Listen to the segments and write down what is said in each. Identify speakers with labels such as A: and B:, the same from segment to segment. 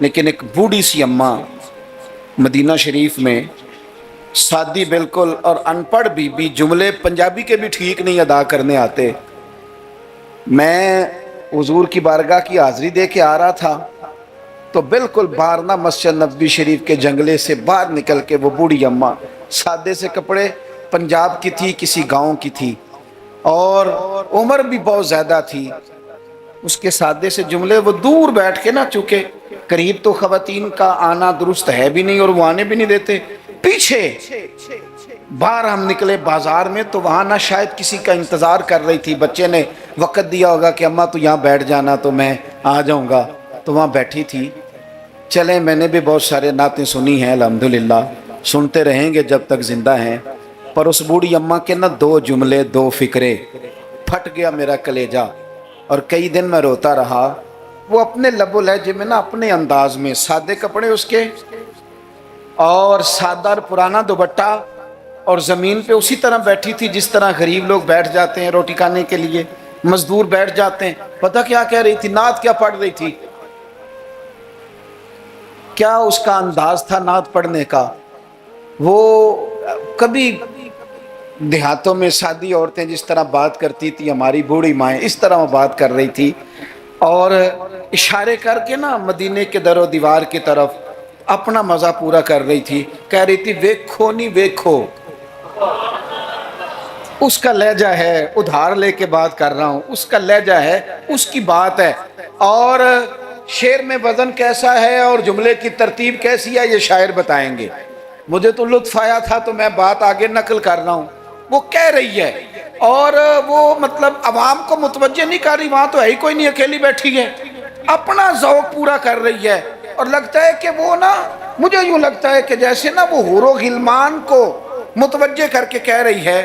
A: لیکن ایک بوڑھی سی اماں مدینہ شریف میں، سادی بالکل اور ان پڑھ بھی جملے پنجابی کے بھی ٹھیک نہیں ادا کرنے آتے. میں حضور کی بارگاہ کی حاضری دے کے آ رہا تھا تو بالکل باہر نہ مسجد نبوی شریف کے جنگلے سے باہر نکل کے وہ بوڑھی اماں، سادے سے کپڑے، پنجاب کی تھی، کسی گاؤں کی تھی، اور عمر بھی بہت زیادہ تھی. اس کے سادے سے جملے وہ دور بیٹھ کے نا، چونکہ قریب تو خواتین کا آنا درست ہے بھی نہیں اور وہ آنے بھی نہیں دیتے، پیچھے باہر ہم نکلے بازار میں تو وہاں نہ شاید کسی کا انتظار کر رہی تھی، بچے نے وقت دیا ہوگا کہ اماں تو یہاں بیٹھ جانا تو میں آ جاؤں گا، تو وہاں بیٹھی تھی. چلیں، میں نے بھی بہت سارے نعتیں سنی ہیں الحمدللہ، سنتے رہیں گے جب تک زندہ ہیں، پر اس بوڑھی اماں کے نا دو جملے، دو فکرے، پھٹ گیا میرا کلیجہ اور کئی دن میں روتا رہا. وہ اپنے لب و لہجے میں نا، اپنے انداز میں، سادے کپڑے اس کے اور سادہ پرانا دوپٹہ، اور زمین پہ اسی طرح بیٹھی تھی جس طرح غریب لوگ بیٹھ جاتے ہیں روٹی کھانے کے لیے، مزدور بیٹھ جاتے ہیں. پتہ کیا کہہ رہی تھی؟ نعت کیا پڑھ رہی تھی؟ کیا اس کا انداز تھا نعت پڑھنے کا؟ وہ کبھی دیہاتوں میں سادی عورتیں جس طرح بات کرتی تھی، ہماری بوڑھی مائیں اس طرح وہ بات کر رہی تھی، اور اشارے کر کے نا مدینے کے در و دیوار کی طرف اپنا مزہ پورا کر رہی تھی. کہہ رہی تھی ویکھو نہیں ویکھو. اس کا لہجہ ہے، ادھار لے کے بات کر رہا ہوں، اس کا لہجہ ہے، اس کی بات ہے، اور شعر میں وزن کیسا ہے اور جملے کی ترتیب کیسی ہے یہ شاعر بتائیں گے. مجھے تو لطف آیا تھا تو میں بات آگے نقل کر رہا ہوں. وہ کہہ رہی ہے اور وہ مطلب عوام کو متوجہ نہیں کر رہی، وہاں تو ہے ہی کوئی نہیں، اکیلی بیٹھی ہے، اپنا ذوق پورا کر رہی ہے. اور لگتا ہے کہ وہ نا، مجھے یوں لگتا ہے کہ جیسے نا وہ حور و غلمان کو متوجہ کر کے کہہ رہی ہے،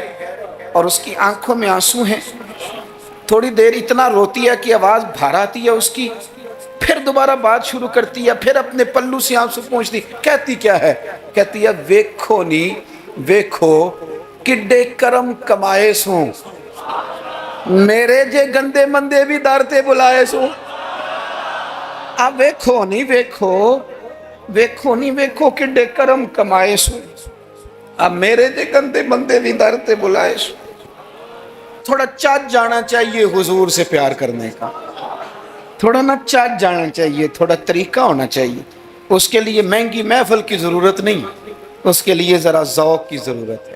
A: اور اس کی آنکھوں میں آنسو ہیں. تھوڑی دیر اتنا روتی ہے کہ آواز بھار آتی ہے اس کی، پھر دوبارہ بات شروع کرتی ہے، پھر اپنے پلو سے آنسو پہنچتی. کہتی کیا ہے؟ کہتی ہے ویکھو نی ویکھو کڈے کرم کمائے سوں، میرے جے گندے مندے بھی در تے بلائے سوں. اب ویکھو نہیں ویکھو، ویکھو نہیں ویکھو کڈے کرم کمائے سوں، اب میرے جے گندے مندے بھی در تے بلائے سوں. تھوڑا چاچ جانا چاہیے حضور سے پیار کرنے کا، تھوڑا نا چاچ جانا چاہیے، تھوڑا طریقہ ہونا چاہیے. اس کے لیے مہنگی محفل کی ضرورت نہیں، اس کے لیے ذرا ذوق کی ضرورت ہے.